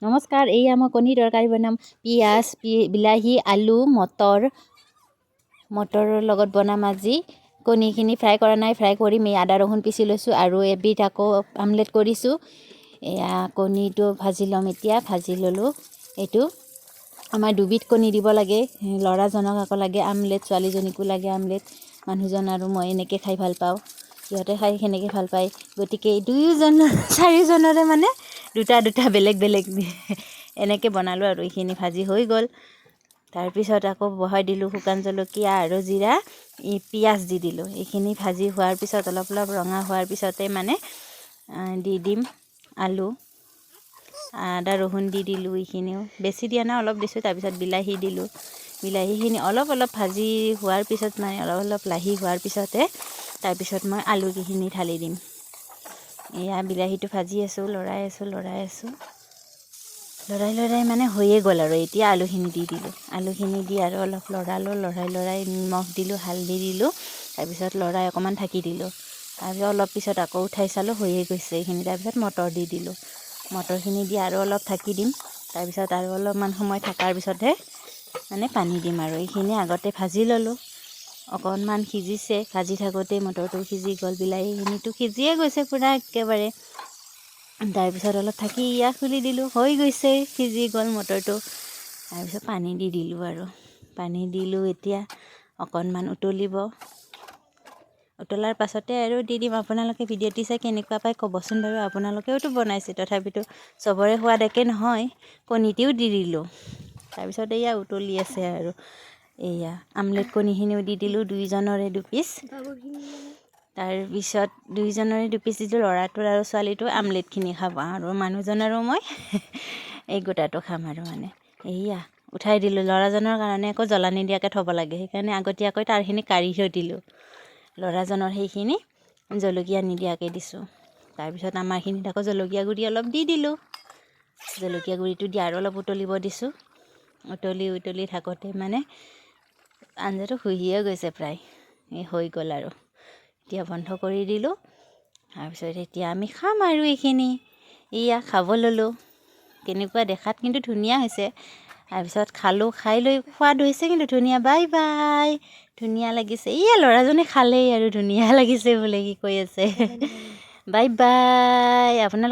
নমস্কাৰ, এয়া মই কণী তৰকাৰী বনাম। পিঁয়াজ, বিলাহী, আলু, মটৰৰ লগত বনাম আজি। কণীখিনি ফ্ৰাই কৰা নাই, ফ্ৰাই কৰিম। এই আদা ৰহুন পিচি লৈছোঁ আৰু এবিধ আকৌ আমলেট কৰিছোঁ। এয়া কণীটো ভাজি ল'ম এতিয়া। ভাজি ল'লোঁ। এইটো আমাৰ দুবিধ কণী দিব লাগে। ল'ৰাজনক আকৌ লাগে আমলেট, ছোৱালীজনীকো লাগে আমলেট। মানুহজন আৰু মই এনেকৈ খাই ভাল পাওঁ, সিহঁতে খাই সেনেকৈ ভাল পায়। গতিকে চাৰিজনৰে মানে দুটা বেলেগ বেলেগ এনেকৈ বনালোঁ আৰু এইখিনি ভাজি হৈ গ'ল। তাৰপিছত আকৌ বহাই দিলোঁ শুকান জলকীয়া আৰু জিৰা, পিঁয়াজ দি দিলোঁ। এইখিনি ভাজি হোৱাৰ পিছত অলপ ৰঙা হোৱাৰ পিছতে মানে দি দিম আলু, আদা ৰহুন দি দিলোঁ। এইখিনিও বেছি দিয়া নাই, অলপ দিছোঁ। তাৰপিছত বিলাহী দিলোঁ। বিলাহীখিনি অলপ ভাজি হোৱাৰ পিছত মানে অলপ লাহি হোৱাৰ পিছতে তাৰপিছত মই আলুকেইখিনি ঢালি দিম। এয়া বিলাহীটো ভাজি আছোঁ, লৰাই মানে হৈয়ে গ'ল আৰু এতিয়া আলুখিনি দি দিলোঁ। আলুখিনি দি আৰু অলপ লৰাই নিমখ দিলোঁ, হালধি দিলোঁ। তাৰপিছত লৰাই অকণমান ঢাকি দিলোঁ। তাৰপিছত অলপ পিছত আকৌ উঠাই চালোঁ, হৈয়ে গৈছে এইখিনি। তাৰপিছত মটৰ দি দিলোঁ। মটৰখিনি দি আৰু অলপ ঢাকি দিম। তাৰপিছত আৰু অলপমান সময় থকাৰ পিছতহে মানে পানী দিম আৰু এইখিনি আগতে ভাজি ল'লোঁ। অকণমান সিজিছে, ভাজি থাকোঁতেই মটৰটো সিজি গ'ল, বিলাহীখিনিতো সিজিয়ে গৈছে পূৰা একেবাৰে। তাৰপিছত অলপ ঢাকি খুলি দিলোঁ, হৈ গৈছে, সিজি গ'ল মটৰটো। তাৰপিছত পানী দি দিলোঁ আৰু পানী দিলোঁ। এতিয়া অকণমান উতলাৰ পাছতে আৰু দি দিম। আপোনালোকে ভিডিঅ'টি চাই কেনেকুৱা পায় ক'বচোন বাৰু। আপোনালোকেওতো বনাইছে, তথাপিতো চবৰে সোৱাদ একে নহয়। কণীটিও দি দিলোঁ। তাৰপিছত এয়া উতলি আছে আৰু এয়া আমলেট কণীখিনিও দি দিলোঁ, দুইজনৰে দুপিচ। তাৰপিছত দুইজনৰে দুপিচ দিলোঁ। ল'ৰাটোৰ আৰু ছোৱালীটোৰ আমলেটখিনি খাব আৰু মানুহজন আৰু মই এই গোটাটো খাম আৰু মানে এয়া উঠাই দিলোঁ। ল'ৰাজনৰ কাৰণে আকৌ জ্বলা নিদিয়াকৈ থ'ব লাগে, সেইকাৰণে আগতীয়াকৈ তাৰখিনি কাঢ়ি থৈ দিলোঁ। ল'ৰাজনৰ সেইখিনি জলকীয়া নিদিয়াকৈ দিছোঁ। তাৰপিছত আমাৰখিনিত আকৌ জলকীয়া গুড়ি অলপ দি দিলোঁ। জলকীয়া গুড়িটো দি আৰু অলপ উতলিব দিছোঁ। উতলি থাকোঁতে মানে আঞ্জাটো শুহিয়ে গৈছে প্ৰায়, হৈ গ'ল আৰু এতিয়া বন্ধ কৰি দিলোঁ। তাৰপিছত এতিয়া আমি খাম আৰু এইখিনি। এয়া খাব ল'লোঁ। কেনেকুৱা দেখাত কিন্তু ধুনীয়া হৈছে। তাৰপিছত খালোঁ, খাই লৈ সোৱাদ হৈছে কিন্তু ধুনীয়া। বাই বাই, ধুনীয়া লাগিছে। এয়া ল'ৰাজনে খালেই আৰু ধুনীয়া লাগিছে বোলে কি কৈ আছে। Bye bye. আপোনালোকে